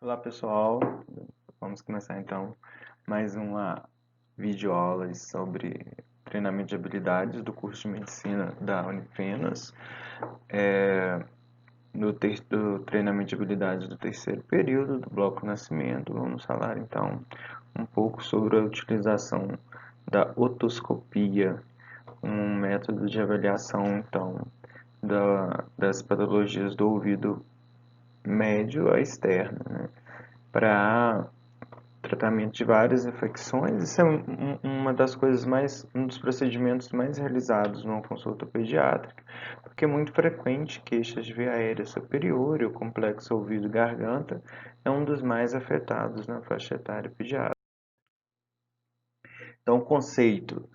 Olá pessoal, vamos começar então mais uma videoaula sobre treinamento de habilidades do curso de medicina da Unifenas, do treinamento de habilidades do terceiro período do bloco Nascimento. Vamos falar então um pouco sobre a utilização da otoscopia, um método de avaliação então das patologias do ouvido médio a externo, né? Para tratamento de várias infecções. Isso é uma das coisas um dos procedimentos mais realizados numa consulta pediátrica, porque é muito frequente queixas de via aérea superior e o complexo ouvido-garganta é um dos mais afetados na faixa etária pediátrica. Então, o conceito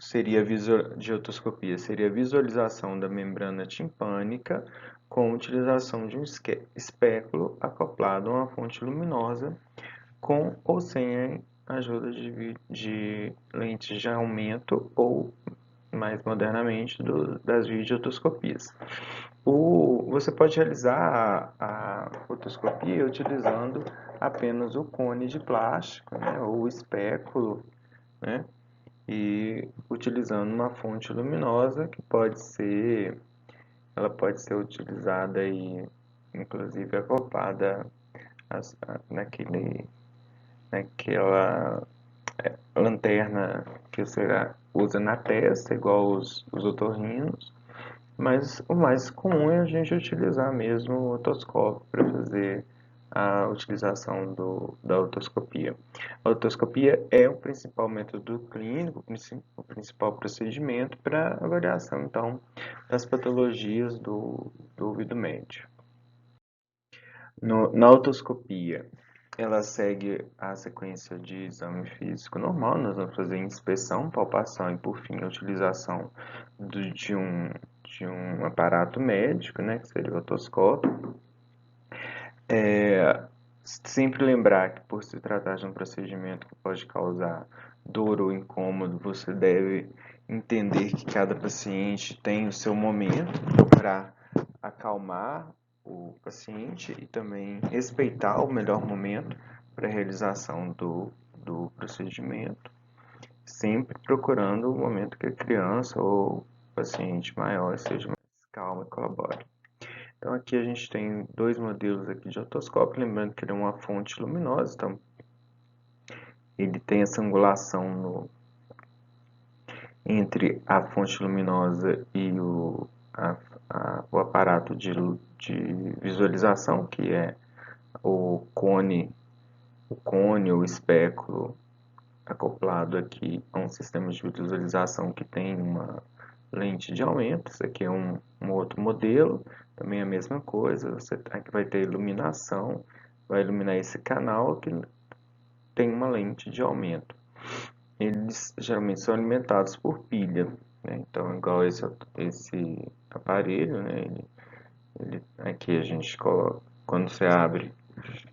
de otoscopia seria a visualização da membrana timpânica com a utilização de um espéculo acoplado a uma fonte luminosa com ou sem a ajuda de lentes de aumento ou, mais modernamente, das videootoscopias. Você pode realizar a otoscopia utilizando apenas o cone de plástico, né, ou o espéculo, né, e utilizando uma fonte luminosa que ela pode ser utilizada e, inclusive, acoplada naquela lanterna que você usa na testa, igual os otorrinos, mas o mais comum é a gente utilizar mesmo o otoscópio para fazer a utilização da otoscopia. A otoscopia é o principal método clínico, o principal procedimento para avaliação, então, das patologias do ouvido médio. Na otoscopia, ela segue a sequência de exame físico normal. Nós vamos fazer inspeção, palpação e, por fim, a utilização de um aparato médico, né, que seria o otoscópio. Sempre lembrar que, por se tratar de um procedimento que pode causar dor ou incômodo, você deve entender que cada paciente tem o seu momento para acalmar o paciente e também respeitar o melhor momento para a realização do procedimento, sempre procurando o momento que a criança ou o paciente maior esteja mais calmo e colabore. Então aqui a gente tem dois modelos aqui de otoscópio, lembrando que ele é uma fonte luminosa, então ele tem essa angulação entre a fonte luminosa e o aparato de visualização, que é o cone ou espéculo acoplado aqui a um sistema de visualização que tem uma lente de aumento. Isso aqui é um outro modelo, também a mesma coisa. Você aqui vai ter iluminação, vai iluminar esse canal que tem uma lente de aumento. Eles geralmente são alimentados por pilha, né? Então, igual esse aparelho, né? Aqui a gente coloca, quando você abre,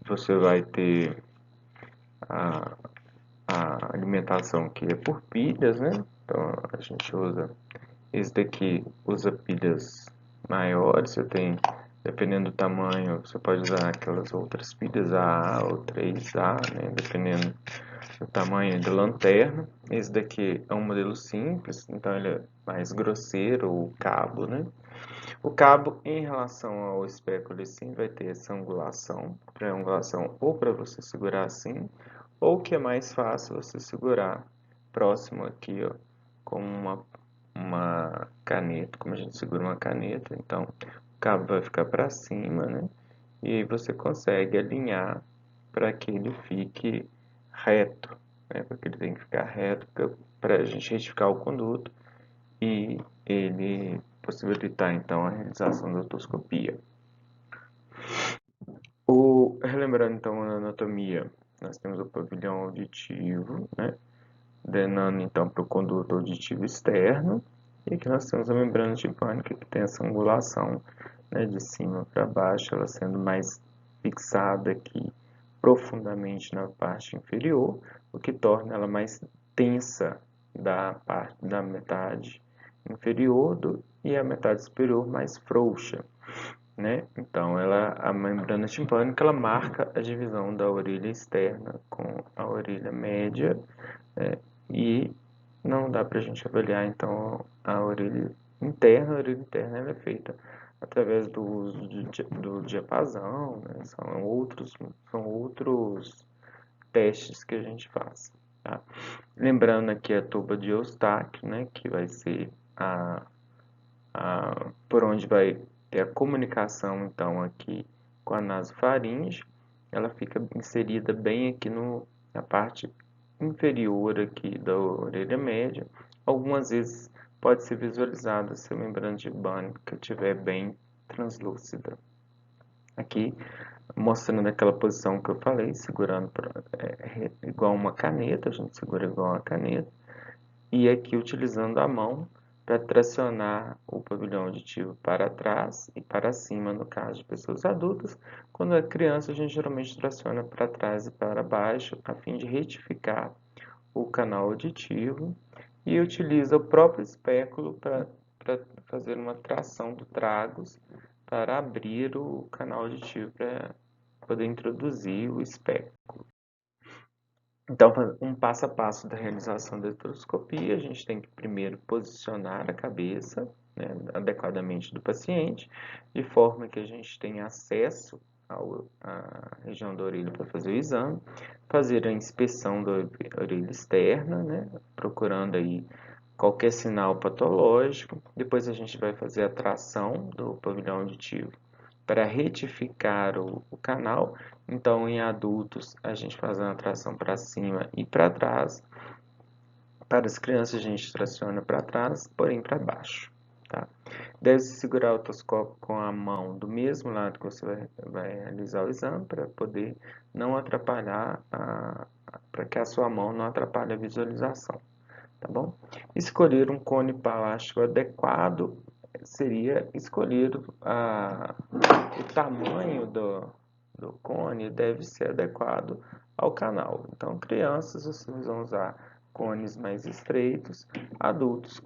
você vai ter a, a alimentação que é por pilhas, né? Então a gente usa esse daqui, usa pilhas maiores. Você tem, dependendo do tamanho, você pode usar aquelas outras pilhas AA ou 3A, né? Dependendo do tamanho da lanterna. Esse daqui é um modelo simples, então ele é mais grosseiro, o cabo, né? O cabo, em relação ao espéculo, ele sim vai ter essa angulação, triangulação, ou para você segurar assim, ou que é mais fácil você segurar próximo aqui, ó, com uma caneta, como a gente segura uma caneta. Então, o cabo vai ficar para cima, né? E aí você consegue alinhar para que ele fique reto, né? Porque ele tem que ficar reto para a gente retificar o conduto e ele possibilitar então a realização da otoscopia. Relembrando então a anatomia, nós temos o pavilhão auditivo, né, drenando então para o conduto auditivo externo, e aqui nós temos a membrana timpânica que tem essa angulação, né, de cima para baixo, ela sendo mais fixada aqui profundamente na parte inferior, o que torna ela mais tensa da metade inferior e a metade superior mais frouxa. né? Então, a membrana timpânica, ela marca a divisão da orelha externa com a orelha média, né? E não dá para a gente avaliar, então, a orelha interna. A orelha interna ela é feita através do uso do diapasão, né? São outros testes que a gente faz, tá? Lembrando aqui a tuba de Eustáquio, né? Que vai ser por onde vai ter a comunicação, então, aqui com a nasofaringe. Ela fica inserida bem aqui na parte inferior aqui da orelha média. Algumas vezes pode ser visualizada se a membrana tibânica estiver bem translúcida. Aqui, mostrando aquela posição que eu falei, segurando igual uma caneta, a gente segura igual uma caneta. E aqui utilizando a mão para tracionar o pavilhão auditivo para trás e para cima, no caso de pessoas adultas. Quando é criança, a gente geralmente traciona para trás e para baixo, a fim de retificar o canal auditivo, e utiliza o próprio espéculo para fazer uma tração do tragus para abrir o canal auditivo para poder introduzir o espéculo. Então, um passo a passo da realização da artroscopia, a gente tem que primeiro posicionar a cabeça, né, adequadamente do paciente, de forma que a gente tenha acesso à região da orelha para fazer o exame, fazer a inspeção da orelha externa, né, procurando aí qualquer sinal patológico. Depois a gente vai fazer a tração do pavilhão auditivo para retificar o canal. Então, em adultos, a gente faz uma tração para cima e para trás. Para as crianças, a gente traciona para trás, porém para baixo. Tá? Deve-se segurar o otoscópio com a mão do mesmo lado que você vai realizar o exame, para poder não atrapalhar, para que a sua mão não atrapalhe a visualização. Tá bom? Escolher um cone plástico adequado seria escolher o tamanho do cone deve ser adequado ao canal. Então, crianças, vocês vão usar cones mais estreitos, adultos,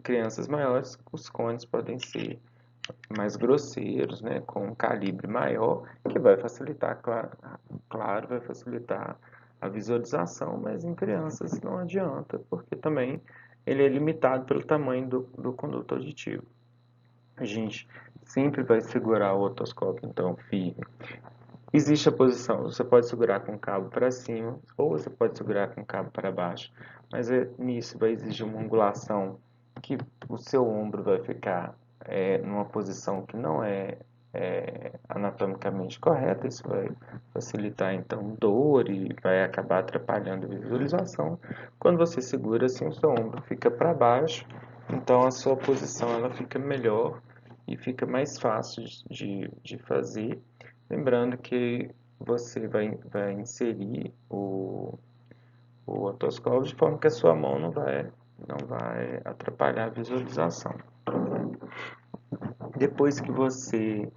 crianças maiores, os cones podem ser mais grosseiros, né, com um calibre maior, que vai facilitar, claro, vai facilitar a visualização, mas em crianças não adianta, porque também ele é limitado pelo tamanho do conduto auditivo. A gente sempre vai segurar o otoscópio, então, firme. Existe a posição, você pode segurar com o cabo para cima, ou você pode segurar com o cabo para baixo, mas nisso vai exigir uma angulação que o seu ombro vai ficar numa posição que não é anatomicamente correta. Isso vai facilitar então dor e vai acabar atrapalhando a visualização. Quando você segura assim, o seu ombro fica para baixo, então a sua posição ela fica melhor e fica mais fácil de fazer. Lembrando que você vai inserir o otoscópio de forma que a sua mão não vai atrapalhar a visualização. Depois que você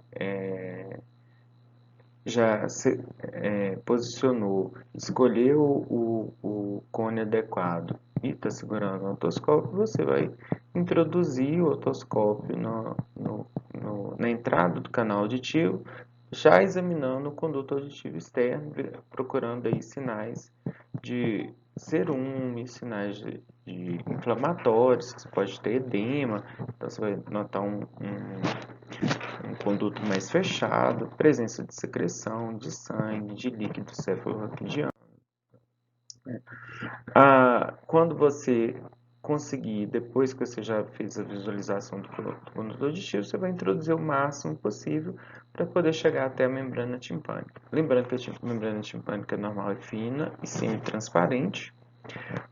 já se posicionou, escolheu o cone adequado e está segurando o otoscópio, você vai introduzir o otoscópio na entrada do canal auditivo, já examinando o conduto auditivo externo, procurando aí sinais de cerume, sinais de inflamatórios, você pode ter edema, então você vai notar um conduto mais fechado, presença de secreção, de sangue, de líquido cefalorraquidiano. Quando você conseguir, depois que você já fez a visualização do conduto auditivo, você vai introduzir o máximo possível para poder chegar até a membrana timpânica. Lembrando que a membrana timpânica normal é fina e semi-transparente.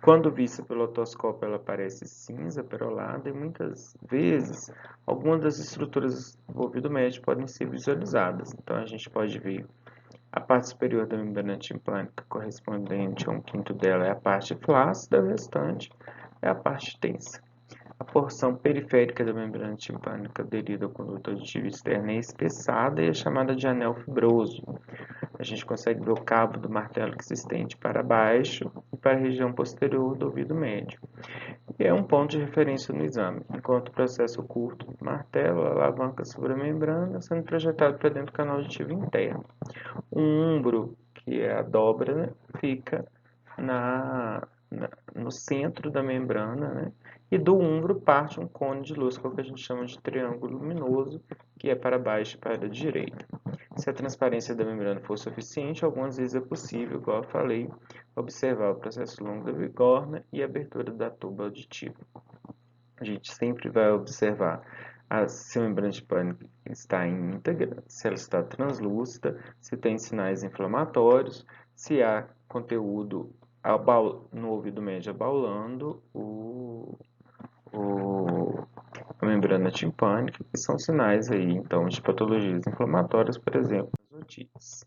Quando vista pelo otoscópio, ela parece cinza, perolada, e muitas vezes algumas das estruturas do ouvido médio podem ser visualizadas. Então a gente pode ver a parte superior da membrana timpânica, correspondente a 1/5 dela, é a parte flácida, o restante é a parte tensa. A porção periférica da membrana timpânica aderida ao conduto auditivo externo é espessada e é chamada de anel fibroso. A gente consegue ver o cabo do martelo que se estende para baixo e para a região posterior do ouvido médio. e é um ponto de referência no exame, enquanto o processo curto do martelo alavanca sobre a membrana, sendo projetado para dentro do canal auditivo interno. O umbro, que é a dobra, né, fica no centro da membrana, né, e do umbro parte um cone de luz, que é o que a gente chama de triângulo luminoso, que é para baixo e para a direita. Se a transparência da membrana for suficiente, algumas vezes é possível, igual eu falei, observar o processo longo da bigorna e a abertura da tuba auditiva. A gente sempre vai observar se a membrana de pânico está íntegra, se ela está translúcida, se tem sinais inflamatórios, se há conteúdo no ouvido médio abaulando a membrana timpânica, que são sinais aí, então, de patologias inflamatórias, por exemplo, as otites.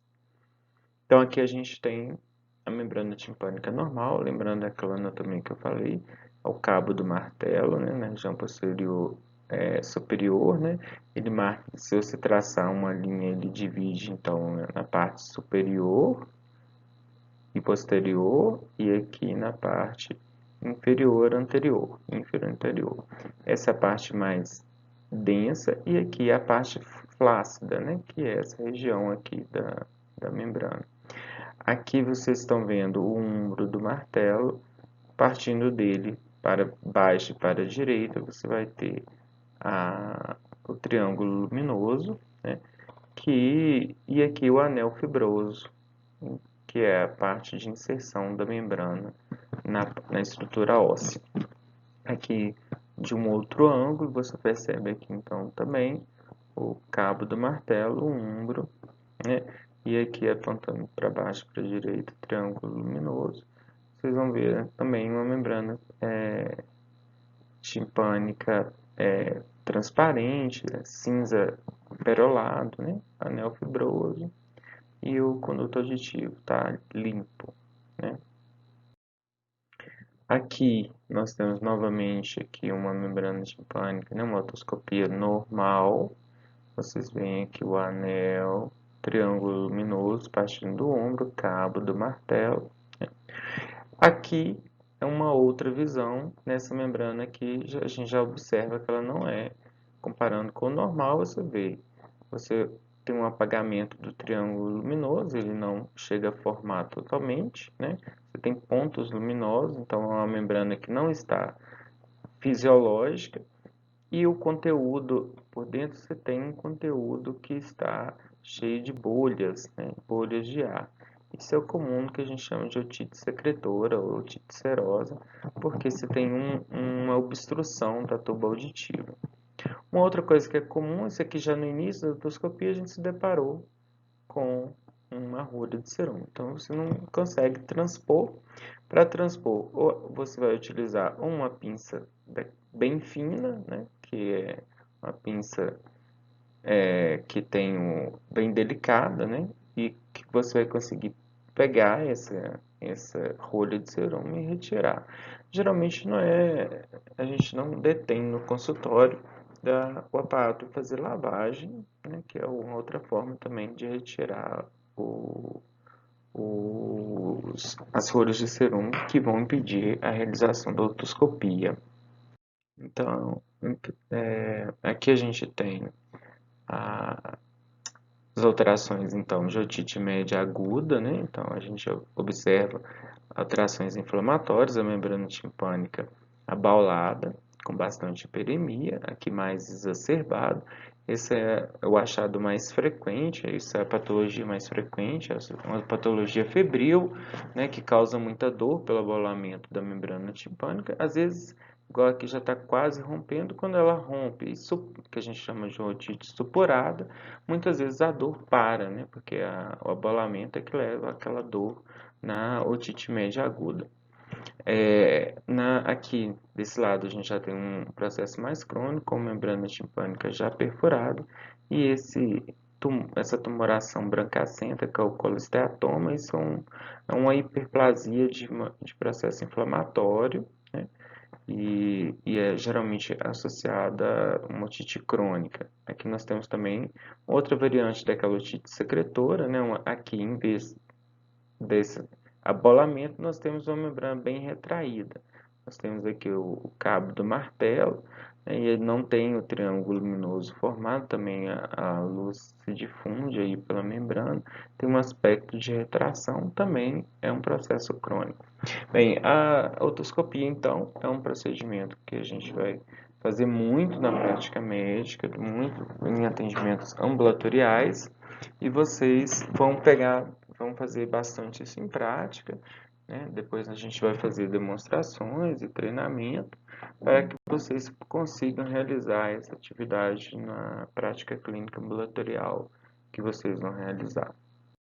Então, aqui a gente tem a membrana timpânica normal, lembrando aquela anatomia que eu falei, ao cabo do martelo, né, na região posterior superior, né, ele marca, se você traçar uma linha, ele divide, então, na parte superior e posterior, e aqui na parte inferior anterior, inferior anterior. Essa é a parte mais densa, e aqui a parte flácida, né, que é essa região aqui da membrana. Aqui vocês estão vendo o umbro do martelo, partindo dele para baixo e para a direita, você vai ter o triângulo luminoso, né? E aqui o anel fibroso, que é a parte de inserção da membrana na estrutura óssea. Aqui, de um outro ângulo, você percebe aqui então também o cabo do martelo, o umbro, né? E aqui apontando para baixo, para a direita, triângulo luminoso. Vocês vão ver também uma membrana timpânica transparente, cinza perolado, né? Anel fibroso, e o conduto auditivo está limpo, né? Aqui nós temos novamente aqui uma membrana timpânica, né? Uma otoscopia normal. Vocês veem aqui o anel, triângulo luminoso partindo do ombro, cabo do martelo. Aqui é uma outra visão nessa membrana que a gente já observa que ela não é, comparando com o normal, você tem um apagamento do triângulo luminoso, ele não chega a formar totalmente, né? Você tem pontos luminosos, então é uma membrana que não está fisiológica, e o conteúdo, por dentro você tem um conteúdo que está cheio de bolhas, né? Bolhas de ar. Isso é o comum que a gente chama de otite secretora ou otite serosa, porque você tem uma obstrução da tuba auditiva. Uma outra coisa que é comum, isso aqui já no início da otoscopia a gente se deparou com uma rolha de cerume. Então você não consegue transpor. Para transpor, ou você vai utilizar uma pinça bem fina, né, que é uma pinça que tem bem delicada, né, e que você vai conseguir pegar essa rolha de cerume e retirar. Geralmente a gente não detém no consultório o aparato e fazer lavagem, né, que é uma outra forma também de retirar as rolhas de cerume que vão impedir a realização da otoscopia. Então, aqui a gente tem as alterações então, de otite média aguda, né? Então a gente observa alterações inflamatórias, a membrana timpânica abaulada, com bastante hiperemia, aqui mais exacerbado. Esse é o achado mais frequente, isso é a patologia mais frequente, é uma patologia febril, né, que causa muita dor pelo abaulamento da membrana timpânica. Às vezes, igual aqui já está quase rompendo, quando ela rompe, isso que a gente chama de otite supurada, muitas vezes a dor para, né, porque o abaulamento é que leva àquela dor na otite média aguda. Aqui desse lado a gente já tem um processo mais crônico, com membrana timpânica já perfurada, e essa tumoração brancacenta, que é o colesteatoma, isso é uma hiperplasia de processo inflamatório, né? E é geralmente associada a uma otite crônica. Aqui nós temos também outra variante daquela otite secretora, né? Aqui, em vez desse abolamento, nós temos uma membrana bem retraída. nós temos aqui o cabo do martelo, né, e ele não tem o triângulo luminoso formado, também a luz se difunde aí pela membrana, tem um aspecto de retração, também é um processo crônico. Bem, a otoscopia, então, é um procedimento que a gente vai fazer muito na prática médica, muito em atendimentos ambulatoriais, e vocês vão fazer bastante isso em prática, né? Depois a gente vai fazer demonstrações e treinamento para que vocês consigam realizar essa atividade na prática clínica ambulatorial que vocês vão realizar.